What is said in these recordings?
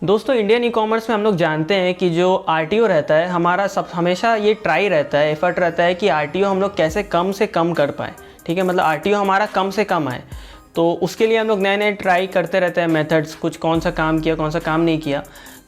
दोस्तों Indian e commerce में हम लोग जानते हैं कि जो आरटीओ रहता है हमारा सब हमेशा ये ट्राई रहता है, एफर्ट रहता है कि आरटीओ हम लोग कैसे कम से कम कर पाएँ। ठीक है, मतलब आरटीओ हमारा कम से कम आए, तो उसके लिए हम लोग नए नए ट्राई करते रहते हैं मेथड्स, कुछ कौन सा काम किया कौन सा काम नहीं किया।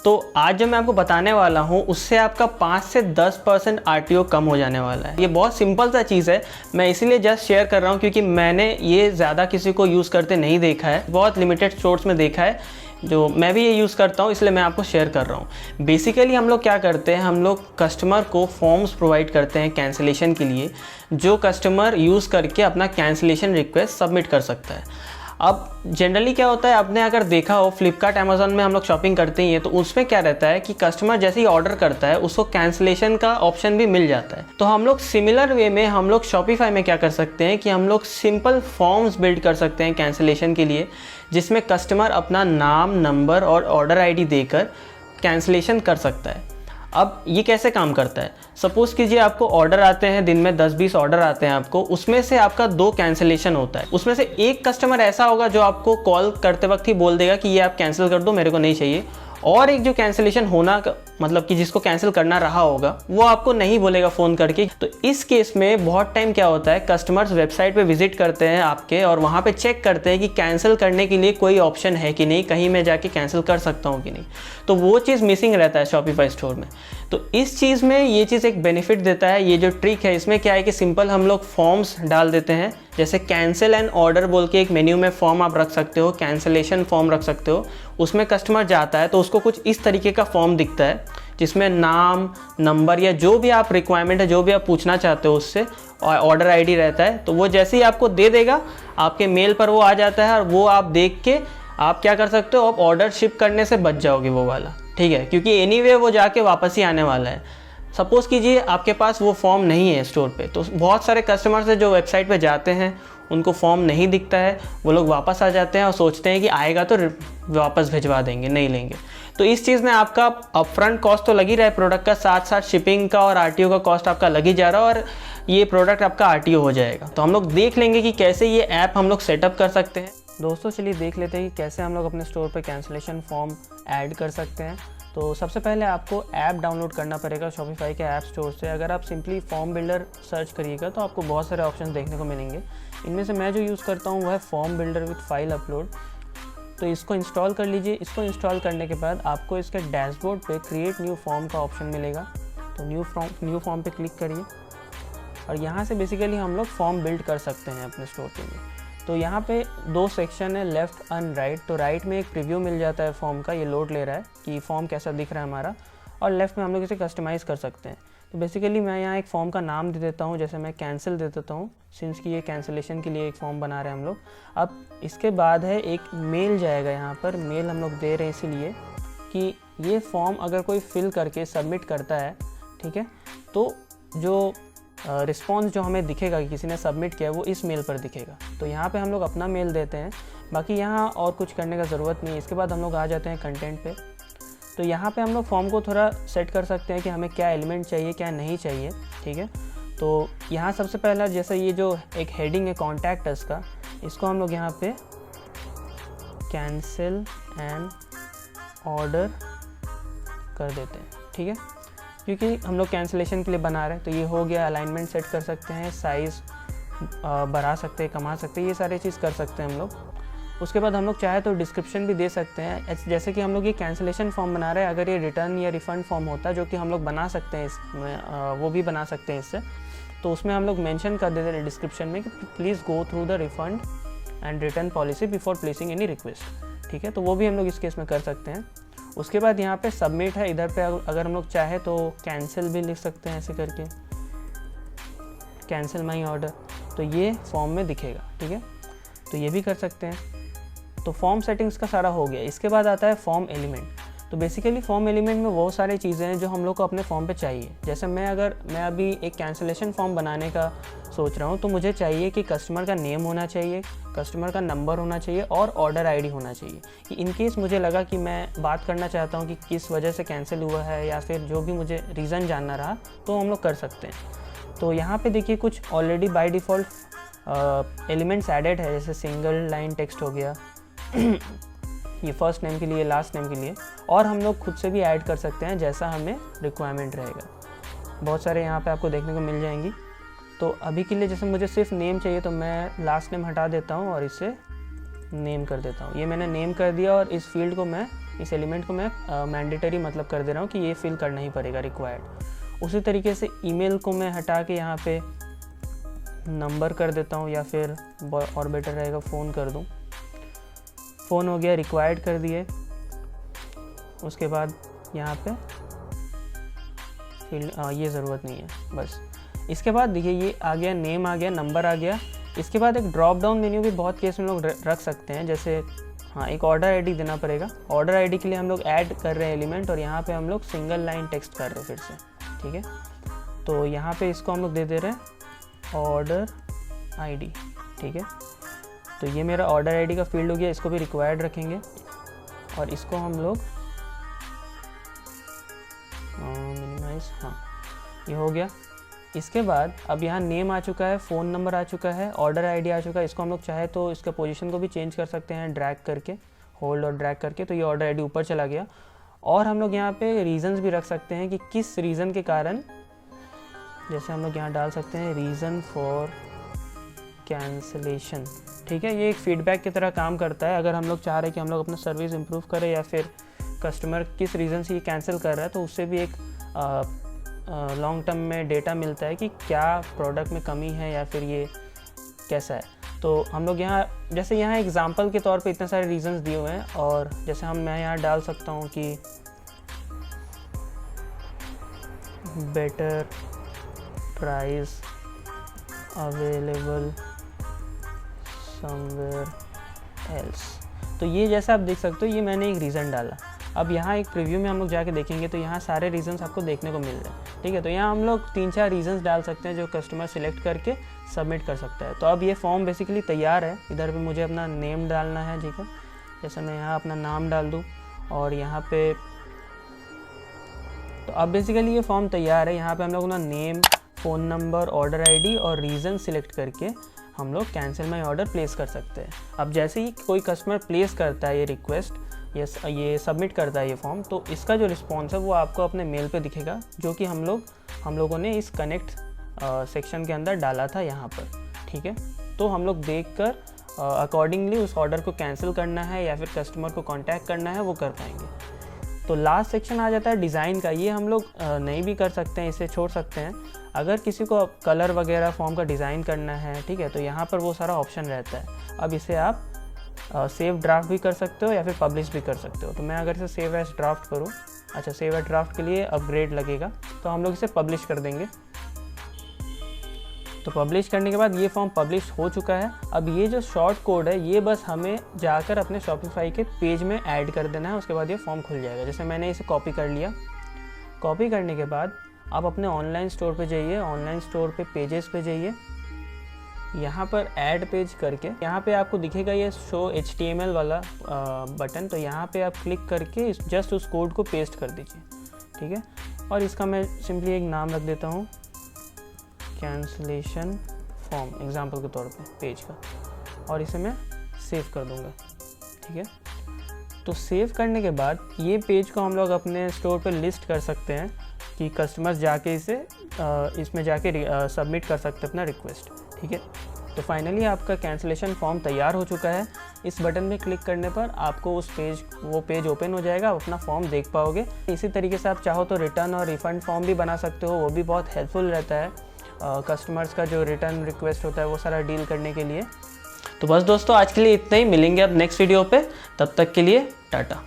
तो आज जो मैं आपको बताने वाला हूँ उससे आपका 5 से 10% आरटीओ कम हो जाने वाला है। ये बहुत सिंपल सा चीज़ है, मैं इसीलिए जस्ट शेयर कर रहा हूँ क्योंकि मैंने ये ज़्यादा किसी को यूज़ करते नहीं देखा है, बहुत लिमिटेड स्टोर्स में देखा है, जो मैं भी ये यूज़ करता हूँ, इसलिए मैं आपको शेयर कर रहा हूँ। बेसिकली हम लोग क्या करते हैं, हम लोग कस्टमर को फॉर्म्स प्रोवाइड करते हैं कैंसिलेशन के लिए, जो कस्टमर यूज़ करके अपना कैंसिलेशन रिक्वेस्ट सबमिट कर सकता है। अब जनरली क्या होता है, आपने अगर देखा हो फ्लिपकार्ट अमेज़न में हम लोग शॉपिंग करते ही हैं, तो उसमें क्या रहता है कि कस्टमर जैसे ही ऑर्डर करता है उसको कैंसिलेशन का ऑप्शन भी मिल जाता है। तो हम लोग सिमिलर वे में हम लोग शॉपिफाई में क्या कर सकते हैं कि हम लोग सिंपल फॉर्म्स बिल्ड कर सकते हैं कैंसिलेशन के लिए, जिसमें कस्टमर अपना नाम, नंबर और ऑर्डर आईडी देकर कैंसिलेशन कर सकता है। अब ये कैसे काम करता है, सपोज़ कीजिए आपको ऑर्डर आते हैं, दिन में 10-20 ऑर्डर आते हैं आपको, उसमें से आपका 2 कैंसिलेशन होता है। उसमें से एक कस्टमर ऐसा होगा जो आपको कॉल करते वक्त ही बोल देगा कि ये आप कैंसिल कर दो, मेरे को नहीं चाहिए, और एक जो कैंसिलेशन होना मतलब कि जिसको कैंसिल करना रहा होगा वो आपको नहीं बोलेगा फ़ोन करके। तो इस केस में बहुत टाइम क्या होता है, कस्टमर्स वेबसाइट पे विजिट करते हैं आपके और वहाँ पे चेक करते हैं कि कैंसिल करने के लिए कोई ऑप्शन है कि नहीं, कहीं मैं जाके कैंसिल कर सकता हूँ कि नहीं। तो वो चीज़ मिसिंग रहता है शॉपिफाई स्टोर में। तो इस चीज़ में ये चीज़ एक बेनिफिट देता है। ये जो ट्रिक है इसमें क्या है कि सिंपल हम लोग फॉर्म्स डाल देते हैं, जैसे कैंसिल एंड ऑर्डर बोल के एक मेन्यू में फॉर्म आप रख सकते हो, कैंसिलेशन फॉर्म रख सकते हो। उसमें कस्टमर जाता है तो उसको कुछ इस तरीके का फॉर्म दिखता है जिसमें नाम, नंबर या जो भी आप रिक्वायरमेंट है, जो भी आप पूछना चाहते हो उससे, और ऑर्डर आईडी रहता है। तो वो जैसे ही आपको दे देगा आपके मेल पर वो आ जाता है, और वो आप देख के आप क्या कर सकते हो, आप ऑर्डर शिप करने से बच जाओगे वो वाला। ठीक है, क्योंकि एनीवे वो जाके वापस ही आने वाला है। सपोज़ कीजिए आपके पास वो फॉर्म नहीं है स्टोर पे, तो बहुत सारे कस्टमर्स हैं जो वेबसाइट पे जाते हैं, उनको फॉर्म नहीं दिखता है, वो लोग वापस आ जाते हैं और सोचते हैं कि आएगा तो वापस भिजवा देंगे, नहीं लेंगे। तो इस चीज़ में आपका अपफ्रंट कॉस्ट तो लग ही रहा है प्रोडक्ट का, साथ साथ शिपिंग का और आरटीओ का कॉस्ट आपका लग ही जा रहा है, और ये प्रोडक्ट आपका आरटीओ हो जाएगा। तो हम लोग देख लेंगे कि कैसे ये ऐप हम लोग सेटअप कर सकते हैं। दोस्तों चलिए देख लेते हैं कि कैसे हम लोग अपने स्टोर पर कैंसिलेशन फॉर्म ऐड कर सकते हैं। तो सबसे पहले आपको ऐप डाउनलोड करना पड़ेगा शॉपिफाई के ऐप स्टोर से। अगर आप सिंपली फॉर्म बिल्डर सर्च करिएगा तो आपको बहुत सारे ऑप्शन देखने को मिलेंगे। इनमें से मैं जो यूज़ करता हूँ वह है form builder with file upload. तो इसको इंस्टॉल कर लीजिए। इसको इंस्टॉल करने के बाद आपको इसके डैशबोर्ड पे क्रिएट न्यू फॉर्म का ऑप्शन मिलेगा। तो न्यू फॉर्म पे क्लिक करिए और यहाँ से बेसिकली हम लोग फॉर्म बिल्ड कर सकते हैं अपने स्टोर के लिए। तो यहाँ पे 2 सेक्शन है, लेफ़्ट एंड राइट। तो राइट में एक प्रीव्यू मिल जाता है फॉर्म का, ये लोड ले रहा है कि फॉर्म कैसा दिख रहा है हमारा, और लेफ़्ट में हम लोग इसे कस्टमाइज़ कर सकते हैं। तो बेसिकली मैं यहाँ एक फॉर्म का नाम दे देता हूँ, जैसे मैं कैंसिल दे देता हूँ, सिंस कि ये कैंसिलेशन के लिए एक फॉर्म बना रहे हैं हम लोग। अब इसके बाद है एक मेल जाएगा, यहाँ पर मेल हम लोग दे रहे हैं इसीलिए कि ये फॉर्म अगर कोई फिल करके सबमिट करता है, ठीक है, तो जो रिस्पॉन्स जो हमें दिखेगा कि किसी ने सबमिट किया वो इस मेल पर दिखेगा। तो यहाँ पे हम लोग अपना मेल देते हैं, बाकी यहाँ और कुछ करने का ज़रूरत नहीं है। इसके बाद हम लोग आ जाते हैं कंटेंट पे। तो यहाँ पे हम लोग फॉर्म को थोड़ा सेट कर सकते हैं कि हमें क्या एलिमेंट चाहिए क्या नहीं चाहिए। ठीक है, तो यहाँ सबसे पहला जैसे ये जो एक हेडिंग है कॉन्टैक्ट अस का, इसको हम लोग यहाँ पे कैंसिल एंड ऑर्डर कर देते हैं। ठीक है, क्योंकि हम लोग कैंसिलेशन के लिए बना रहे हैं। तो ये हो गया। अलाइनमेंट सेट कर सकते हैं, साइज़ बढ़ा सकते हैं, कमा सकते हैं, ये सारी चीज़ कर सकते हैं हम लोग। उसके बाद हम लोग चाहे तो डिस्क्रिप्शन भी दे सकते हैं। जैसे कि हम लोग ये कैंसिलेशन फॉर्म बना रहे हैं, अगर ये रिटर्न या रिफ़ंड फॉर्म होता जो कि हम लोग बना सकते हैं इसमें, वो भी बना सकते हैं इससे। तो उसमें हम लोग मेंशन कर देते हैं डिस्क्रिप्शन में कि please go through the refund and return policy before placing any request. ठीक है, तो वो भी हम लोग इस केस में कर सकते हैं। उसके बाद यहाँ पे सबमिट है, इधर पे अगर हम लोग चाहे तो कैंसिल भी लिख सकते हैं, ऐसे करके कैंसिल माई ऑर्डर, तो ये फॉर्म में दिखेगा। ठीक है, तो ये भी कर सकते हैं। तो फॉर्म सेटिंग्स का सारा हो गया। इसके बाद आता है फॉर्म एलिमेंट। तो बेसिकली फॉर्म एलिमेंट में वो सारी चीज़ें हैं जो हम लोग को अपने फॉर्म पे चाहिए। जैसे मैं अभी एक कैंसिलेशन फॉर्म बनाने का सोच रहा हूँ, तो मुझे चाहिए कि कस्टमर का नेम होना चाहिए, कस्टमर का नंबर होना चाहिए और ऑर्डर आईडी होना चाहिए। कि इन केस मुझे लगा कि मैं बात करना चाहता हूँ कि किस वजह से कैंसिल हुआ है या फिर जो भी मुझे रीज़न जानना रहा, तो हम लोग कर सकते हैं। तो यहाँ पे देखिए कुछ already by default elements added है, जैसे सिंगल लाइन टेक्स्ट हो गया ये फर्स्ट नेम के लिए, लास्ट नेम के लिए, और हम लोग खुद से भी ऐड कर सकते हैं जैसा हमें रिक्वायरमेंट रहेगा। बहुत सारे यहाँ पे आपको देखने को मिल जाएंगी। तो अभी के लिए जैसे मुझे सिर्फ नेम चाहिए तो मैं लास्ट नेम हटा देता हूँ और इसे नेम कर देता हूँ। ये मैंने नेम कर दिया और इस फील्ड को मैं, इस एलिमेंट को मैं मैंडेटरी मतलब कर दे रहा हूँ कि ये फिल करना ही पड़ेगा, रिक्वायर्ड। उसी तरीके से ईमेल को मैं हटा के यहाँ पे नंबर कर देता हूँ, या फिर और बेटर रहेगा फ़ोन कर दूँ। फ़ोन हो गया, रिक्वायर्ड कर दिए। उसके बाद यहाँ पे फील्ड ये ज़रूरत नहीं है बस। इसके बाद देखिए ये आ गया, नेम आ गया, नंबर आ गया। इसके बाद एक ड्रॉप डाउन मेन्यू भी बहुत केस में लोग रख सकते हैं, जैसे हाँ एक ऑर्डर आईडी देना पड़ेगा। ऑर्डर आईडी के लिए हम लोग ऐड कर रहे हैं एलिमेंट, और यहाँ पे हम लोग सिंगल लाइन टेक्स्ट कर रहे हैं फिर से, ठीक है। तो यहाँ पे इसको हम लोग दे रहे हैं ऑर्डर आईडी, ठीक है। तो ये मेरा ऑर्डर आईडी का फील्ड हो गया, इसको भी रिक्वायर्ड रखेंगे और इसको हम लोग मिनिमाइज, हाँ ये हो गया। इसके बाद अब यहाँ नेम आ चुका है, फ़ोन नंबर आ चुका है, ऑर्डर आईडी आ चुका है। इसको हम लोग चाहे तो इसका पोजीशन को भी चेंज कर सकते हैं ड्रैग करके, होल्ड और ड्रैग करके, तो ये ऑर्डर आईडी ऊपर चला गया। और हम लोग यहाँ पे रीज़न्स भी रख सकते हैं कि किस रीज़न के कारण, जैसे हम लोग यहाँ डाल सकते हैं रीज़न फॉर कैंसलेशन, ठीक है। ये एक फीडबैक की तरह काम करता है। अगर हम लोग चाह रहे हैं कि हम लोग अपना सर्विस इम्प्रूव करें या फिर कस्टमर किस रीज़न से ये कैंसिल कर रहा है, तो उससे भी एक लॉन्ग टर्म में डेटा मिलता है कि क्या प्रोडक्ट में कमी है या फिर ये कैसा है। तो हम लोग यहाँ, जैसे यहाँ एग्जांपल के तौर पे इतने सारे रीजंस दिए हुए हैं, और जैसे मैं यहाँ डाल सकता हूँ कि better price available somewhere else. तो ये जैसा आप देख सकते हो, ये मैंने एक रीज़न डाला। अब यहाँ एक प्रीव्यू में हम लोग जाके देखेंगे तो यहाँ सारे रीजंस आपको देखने को मिल रहे हैं, ठीक है। तो यहाँ हम लोग 3-4 रीजंस डाल सकते हैं जो कस्टमर सिलेक्ट करके सबमिट कर सकता है। तो अब ये फॉर्म बेसिकली तैयार है। इधर पे मुझे अपना नेम डालना है, ठीक है। जैसे मैं यहाँ अपना नाम डाल दूँ और यहाँ पे, तो अब बेसिकली ये फॉर्म तैयार है। यहाँ पे हम लोग अपना name, phone number, order ID और रीज़न सिलेक्ट करके हम लोग कैंसिल माई ऑर्डर प्लेस कर सकते हैं। अब जैसे ही कोई कस्टमर प्लेस करता है ये रिक्वेस्ट, ये सबमिट करता है ये फॉर्म, तो इसका जो रिस्पॉन्स है वो आपको अपने मेल पे दिखेगा, जो कि हम लोगों ने इस कनेक्ट सेक्शन के अंदर डाला था यहाँ पर, ठीक है। तो हम लोग देखकर अकॉर्डिंगली उस ऑर्डर को कैंसिल करना है या फिर कस्टमर को कांटेक्ट करना है वो कर पाएंगे। तो लास्ट सेक्शन आ जाता है डिज़ाइन का। ये हम लोग नहीं भी कर सकते हैं, इसे छोड़ सकते हैं। अगर किसी को कलर वगैरह फॉर्म का डिज़ाइन करना है, ठीक है, तो यहाँ पर वो सारा ऑप्शन रहता है। अब इसे आप सेव ड्राफ्ट भी कर सकते हो या फिर पब्लिश भी कर सकते हो। तो मैं अगर इसे सेव एज ड्राफ्ट करूँ, अच्छा सेव एज ड्राफ्ट के लिए अपग्रेड लगेगा, तो हम लोग इसे पब्लिश कर देंगे। तो पब्लिश करने के बाद ये फॉर्म पब्लिश हो चुका है। अब ये जो शॉर्ट कोड है ये बस हमें जाकर अपने शॉपिफाई के पेज में ऐड कर देना है, उसके बाद ये फॉर्म खुल जाएगा। जैसे मैंने इसे कॉपी कर लिया। कॉपी करने के बाद आप अपने ऑनलाइन स्टोर पे जाइए, ऑनलाइन स्टोर पे पेजेस पे जाइए, यहाँ पर ऐड पेज करके यहाँ पे आपको दिखेगा ये शो HTML वाला बटन। तो यहाँ पे आप क्लिक करके जस्ट उस कोड को पेस्ट कर दीजिए, ठीक है। और इसका मैं सिंपली एक नाम रख देता हूँ, कैंसलेशन फॉर्म, एग्जांपल के तौर पे पेज का, और इसे मैं सेव कर दूँगा, ठीक है। तो सेव करने के बाद ये पेज को हम लोग अपने स्टोर पे लिस्ट कर सकते हैं कि कस्टमर्स जाके इसमें जाके सबमिट कर सकते हैं अपना रिक्वेस्ट, ठीक है। तो फाइनली आपका कैंसिलेशन फॉर्म तैयार हो चुका है। इस बटन में क्लिक करने पर आपको वो पेज ओपन हो जाएगा, आप अपना फॉर्म देख पाओगे। इसी तरीके से आप चाहो तो रिटर्न और रिफ़ंड फॉर्म भी बना सकते हो, वो भी बहुत हेल्पफुल रहता है कस्टमर्स का जो रिटर्न रिक्वेस्ट होता है वो सारा डील करने के लिए। तो बस दोस्तों आज के लिए इतना ही, मिलेंगे अब नेक्स्ट वीडियो पे, तब तक के लिए टाटा।